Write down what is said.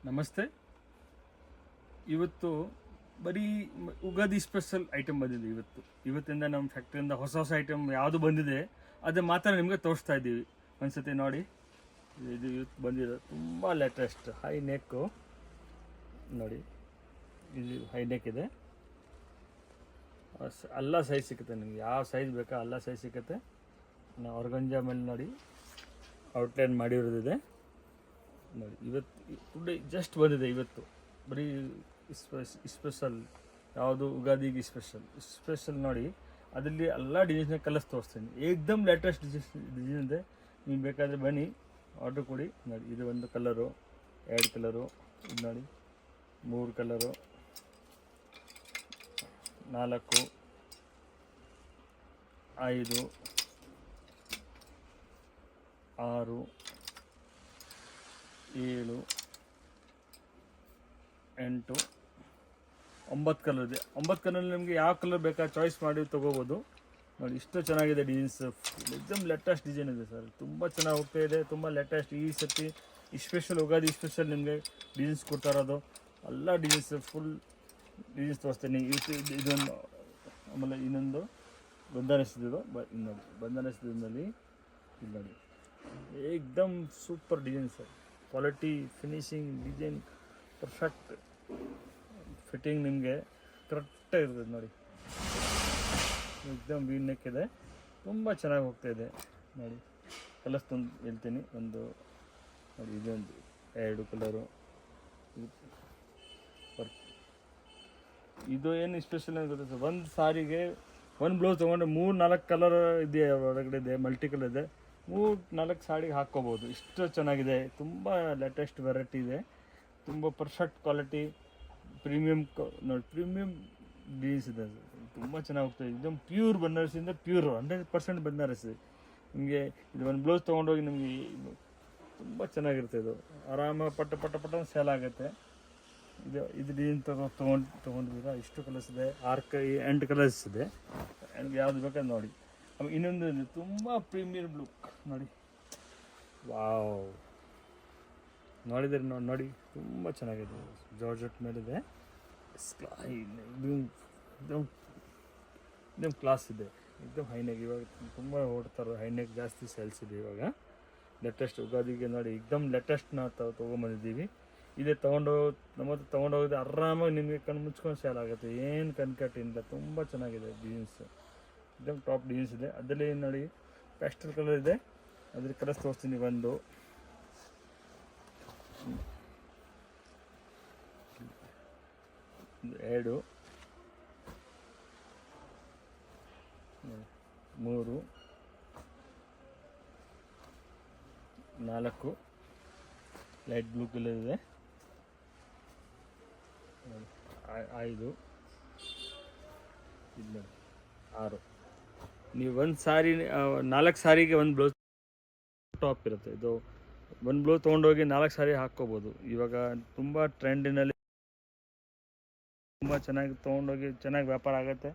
ನಮಸ್ತೆ. ಇವತ್ತು ಬರೀ ಉಗಾದಿ ಸ್ಪೆಷಲ್ ಐಟಮ್ ಬಂದಿದೆ. ಇವತ್ತಿಂದ ನಮ್ಮ ಫ್ಯಾಕ್ಟ್ರಿಯಿಂದ ಹೊಸ ಹೊಸ ಐಟಮ್ ಯಾವುದು ಬಂದಿದೆ ಅದು ಮಾತ್ರ ನಿಮಗೆ ತೋರಿಸ್ತಾ ಇದ್ದೀವಿ. ಒಂದ್ಸತಿ ನೋಡಿ, ಇದು ಇವತ್ತು ಬಂದಿದೆ ತುಂಬ ಲೇಟೆಸ್ಟ್ ಹೈ ನೆಕ್ಕು. ನೋಡಿ, ಇದು ಹೈ ನೆಕ್ ಇದೆ. ಎಲ್ಲ ಸೈಜ್ ಸಿಗುತ್ತೆ ನಿಮಗೆ, ಯಾವ ಸೈಜ್ ಬೇಕಾ ಎಲ್ಲ ಸೈಜ್ ಸಿಗುತ್ತೆ. ಆರ್ಗಂಜಾ ಮೇಲೆ ನೋಡಿ ಔಟ್ಲೈನ್ ಮಾಡಿರೋದಿದೆ ನೋಡಿ. ಇವತ್ತು ಟುಡೇ ಜಸ್ಟ್ ಬಂದಿದೆ. ಇವತ್ತು ಬರೀ ಸ್ಪೆಷಲ್ ಯಾವುದು ಉಗಾದಿಗೆ ಸ್ಪೆಷಲ್ ನೋಡಿ. ಅದರಲ್ಲಿ ಎಲ್ಲ ಡಿಸೈನ್ಸ್ನ ಕಲರ್ಸ್ ತೋರಿಸ್ತೀನಿ. ಏಕ್ದಮ್ ಲೇಟೆಸ್ಟ್ ಡಿಸೈನ್ ಇದೆ. ನೀವು ಬೇಕಾದರೆ ಬನ್ನಿ, ಆರ್ಡ್ರ್ ಕೊಡಿ. ನೋಡಿ, ಇದು ಒಂದು ಕಲರು, 2 ಕಲರು, ಇದು ನೋಡಿ 3 ಕಲರು, 4, 5, 6, 7, 8, 9 ಕಲರ್ ಇದೆ. 9 ಕಲರಲ್ಲಿ ನಿಮಗೆ ಯಾವ ಕಲರ್ ಬೇಕಾ ಚಾಯ್ಸ್ ಮಾಡಿ ತೊಗೋಬೋದು. ನೋಡಿ, ಇಷ್ಟು ಚೆನ್ನಾಗಿದೆ ಡಿಸೈನ್ಸ್. ಎಕ್ದಮ್ ಲೇಟೆಸ್ಟ್ ಡಿಸೈನ್ ಇದೆ ಸರ್. ತುಂಬ ಚೆನ್ನಾಗಿ ಹೋಗ್ತಾ ಇದೆ, ತುಂಬ ಲೇಟೆಸ್ಟ್. ಈ ಸತಿ ಸ್ಪೆಷಲ್ ಉಗಾದಿ ಸ್ಪೆಷಲ್ ನಿಮಗೆ ಡಿಸೈನ್ಸ್ ಕೊಡ್ತಾ ಇರೋದು. ಎಲ್ಲ ಡಿಸೈನ್ಸ್ ಫುಲ್ ಡಿಸೈನ್ಸ್ ತೋರಿಸ್ತೀನಿ. ಇದೊಂದು, ಆಮೇಲೆ ಇನ್ನೊಂದು ಬಂಧನಿಸಿದ್ದು ನೋಡಿ. ಬಂಧನಿಸಿದಲ್ಲಿ ಇದು ನೋಡಿ, ಏಕ್ದಮ್ super design sir. Quality, finishing, design perfect. Fitting ನಿಮಗೆ ಕರೆಕ್ಟಾಗಿ ಇರ್ತದೆ ನೋಡಿ. ಎಕ್ದಮ್ ವಿ ನೆಕ್ ಇದೆ, ತುಂಬ ಚೆನ್ನಾಗಿ ಹೋಗ್ತಾ ಇದೆ ನೋಡಿ. ಕಲರ್ಸ್ ತಂದು ಹೇಳ್ತೀನಿ. ಒಂದು ನೋಡಿ, ಇದೊಂದು 2 ಕಲರು. ಇದು ಏನು ಸ್ಪೆಷಲ್ ಅಂತ ಗೊತ್ತಾ ಸರ್? ಒಂದು ಸಾರಿಗೆ ಒಂದು ಬ್ಲೌಸ್ ತೊಗೊಂಡ್ರೆ 3-4 ಕಲರ್ ಇದೆ, ಹೊರಗಡೆ ಇದೆ, ಮಲ್ಟಿ ಕಲರ್ ಇದೆ. 3-4 ಸಾರಿಗೆ ಹಾಕ್ಕೋಬೋದು. ಇಷ್ಟು ಚೆನ್ನಾಗಿದೆ. ತುಂಬ ಲೇಟೆಸ್ಟ್ ವೆರೈಟಿ ಇದೆ. ತುಂಬ ಪರ್ಫೆಕ್ಟ್ ಕ್ವಾಲಿಟಿ, ಪ್ರೀಮಿಯಮ್ ನೋಡಿ, ಪ್ರೀಮಿಯಮ್ ಡಿಸೈನ್ಸ್ ಇದೆ. ತುಂಬ ಚೆನ್ನಾಗಿ ಹೋಗ್ತಾಯಿದೆ. ಇದೊಂದು ಪ್ಯೂರ್ ಬನಾರಸಿಂದ ಪ್ಯೂರ್ 100% ಬನಾರಸಿ. ನಿಮಗೆ ಇದು ಒಂದು ಬ್ಲೌಸ್ ತೊಗೊಂಡೋಗಿ ನಿಮಗೆ ತುಂಬ ಚೆನ್ನಾಗಿರುತ್ತೆ. ಇದು ಆರಾಮಾಗಿ ಪಟ್ಟ ಸೇಲ್ ಆಗುತ್ತೆ. ಇದು ಡಿಸೈನ್ ತೊಗೊಂಡಿದ್ದೀರಾ? ಇಷ್ಟು ಕಲರ್ಸ್ ಇದೆ, 8 ಕಲರ್ಸ್ ಇದೆ. ನನಗೆ ಯಾವುದು ಬೇಕಾದ್ರೆ ನೋಡಿ. ಆಮೇಲೆ ಇನ್ನೊಂದು ಇದೆ, ತುಂಬ ಪ್ರೀಮಿಯರ್ ಲುಕ್ ನೋಡಿ. ವಾವ್, ನೋಡಿದರೆ ನೋಡಿ ತುಂಬ ಚೆನ್ನಾಗಿದೆ. ಜಾರ್ಜೆಟ್ ಮೇಲಿದೆ. ಇದೊಂದು ಕ್ಲಾಸ್ ಇದೆ. एकदम ಹೈನೆಕ್. ಇವಾಗ ತುಂಬ ಓಡ್ತಾರೆ, ಹೈನೆಕ್ ಜಾಸ್ತಿ ಸೇಲ್ಸ್ ಇದೆ ಇವಾಗ. ಲೇಟೆಸ್ಟ್ ಉಗಾದಿಗೆ ನೋಡಿ, एकदम ಲೇಟೆಸ್ಟ್ ನಾವು ತೊಗೊಂಬಂದಿದ್ದೀವಿ. ಇದೇ ತೊಗೊಂಡೋಗಿದ್ರೆ ಆರಾಮಾಗಿ ನಿಮಗೆ ಕಣ್ಣು ಮುಚ್ಕೊಂಡು ಸೇಲ್ ಆಗುತ್ತೆ. ಏನು ಕನ್ಕಟ್ಟಿಲ್ಲ. ತುಂಬ ಚೆನ್ನಾಗಿದೆ ಡಿಸೈನ್ಸ್. एकदम ಟಾಪ್ ಡಿಸೈನ್ಸ್ ಇದೆ. ಅದರಲ್ಲಿ ನೋಡಿ ಪ್ಯಾಸ್ಟಲ್ ಕಲರ್ ಇದೆ. ಅದ್ರ ಕಲರ್ಸ್ ತೋರಿಸ್ತೀನಿ. 1, 2, 3, 4 ಲೈಟ್ ಬ್ಲೂ ಕಲರ್ ಇದೆ. 5, ಇದು ನೋಡಿ 6. ನೀವು ಒಂದು ಸಾರಿ 4 ಸಾರಿಗೆ ಒಂದು ಬ್ಲೌಸ್ ಟಾಪ್ ಇರುತ್ತೆ. ಇದು ಒಂದು ಬ್ಲೌಸ್ ತೊಗೊಂಡೋಗಿ 4 ಸಾರಿ ಹಾಕ್ಕೋಬೋದು. ಇವಾಗ ತುಂಬ ಟ್ರೆಂಡಿನಲ್ಲಿ ತುಂಬ ಚೆನ್ನಾಗಿ ತೊಗೊಂಡೋಗಿ ಚೆನ್ನಾಗಿ ವ್ಯಾಪಾರ ಆಗುತ್ತೆ.